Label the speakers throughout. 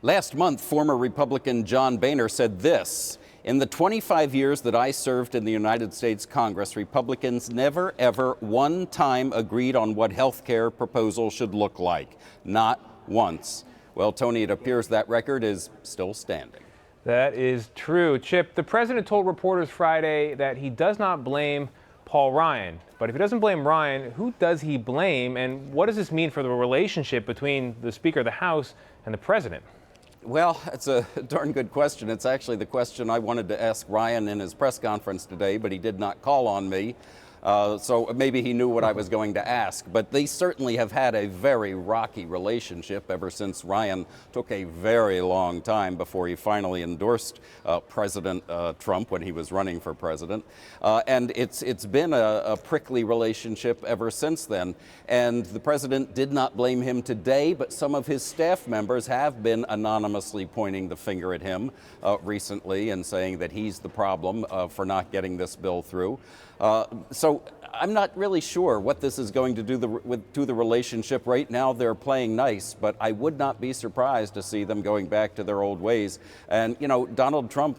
Speaker 1: Last month, former Republican John Boehner said this: "In the 25 years that I served in the United States Congress, Republicans never, ever one time agreed on what health care proposal should look like. Not once." Well, Tony, it appears that record is still standing.
Speaker 2: That is true. Chip, the president told reporters Friday that he does not blame Paul Ryan. But if he doesn't blame Ryan, who does he blame? And what does this mean for the relationship between the Speaker of the House and the president?
Speaker 1: Well, it's a darn good question. It's actually the question I wanted to ask Ryan in his press conference today, but he did not call on me. So maybe he knew what I was going to ask. But they certainly have had a very rocky relationship ever since Ryan took a very long time before he finally endorsed President Trump when he was running for president. And it's been a prickly relationship ever since then. And the president did not blame him today, but some of his staff members have been anonymously pointing the finger at him recently and saying that he's the problem for not getting this bill through. So I'm not really sure what this is going to do to the relationship. Right now they're playing nice, but I would not be surprised to see them going back to their old ways. And, you know, Donald Trump,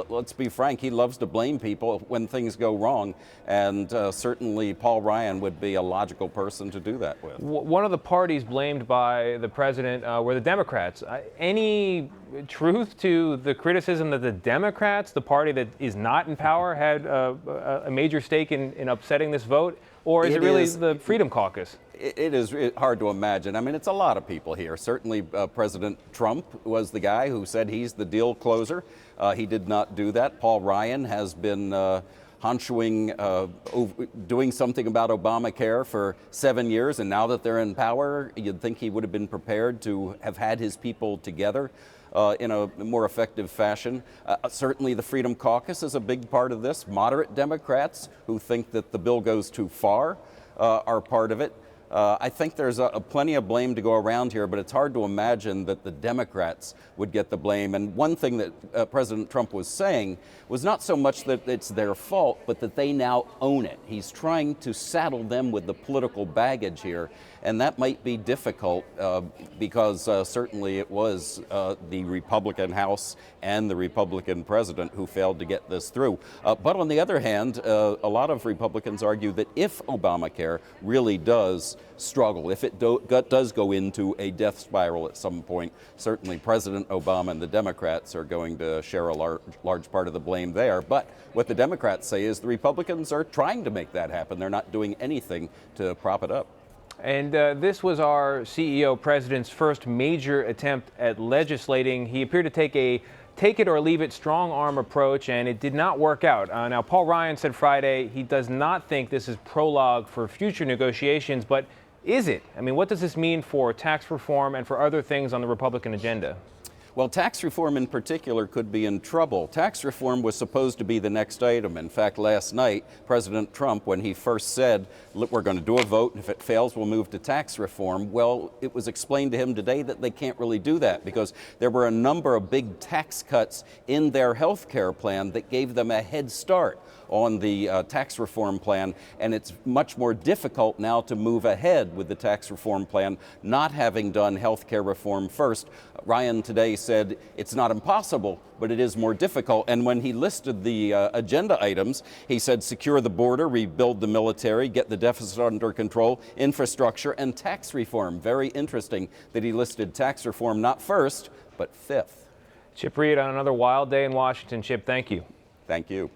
Speaker 1: let's be frank, he loves to blame people when things go wrong. And certainly Paul Ryan would be a logical person to do that with.
Speaker 2: One of the parties blamed by the president were the Democrats. Any truth to the criticism that the Democrats, the party that is not in power, had a major stake in upsetting this vote? Or is it really the Freedom Caucus?
Speaker 1: It is hard to imagine. I mean, it's a lot of people here. Certainly President Trump was the guy who said he's the deal closer. He did not do that. Paul Ryan has been doing something about Obamacare for 7 years, and now that they're in power, you'd think he would have been prepared to have had his people together in a more effective fashion. Certainly the Freedom Caucus is a big part of this. Moderate Democrats who think that the bill goes too far are part of it. I think there's plenty of blame to go around here, but it's hard to imagine that the Democrats would get the blame. And one thing that President Trump was saying was not so much that it's their fault, but that they now own it. He's trying to saddle them with the political baggage here, and that might be difficult because certainly it was the Republican House and the Republican president who failed to get this through. But on the other hand, a lot of Republicans argue that if Obamacare really does struggle, if it does go into a death spiral at some point, certainly President Obama and the Democrats are going to share a large part of the blame there. But what the Democrats say is the Republicans are trying to make that happen. They're not doing anything to prop it up.
Speaker 2: And this was our CEO president's first major attempt at legislating. He appeared to take a take it or leave it strong arm approach, and it did not work out. Now, Paul Ryan said Friday he does not think this is prologue for future negotiations, but is it? I mean, what does this mean for tax reform and for other things on the Republican agenda?
Speaker 1: Well, tax reform in particular could be in trouble. Tax reform was supposed to be the next item. In fact, last night, President Trump, when he first said, look, we're going to do a vote, and if it fails, we'll move to tax reform, well, it was explained to him today that they can't really do that because there were a number of big tax cuts in their health care plan that gave them a head start on the tax reform plan, and it's much more difficult now to move ahead with the tax reform plan, not having done health care reform first. Ryan today said it's not impossible, but it is more difficult. And when he listed the agenda items, he said secure the border, rebuild the military, get the deficit under control, infrastructure, and tax reform. Very interesting that he listed tax reform not first, but fifth.
Speaker 2: Chip Reid on another wild day in Washington. Chip, thank you.
Speaker 1: Thank you.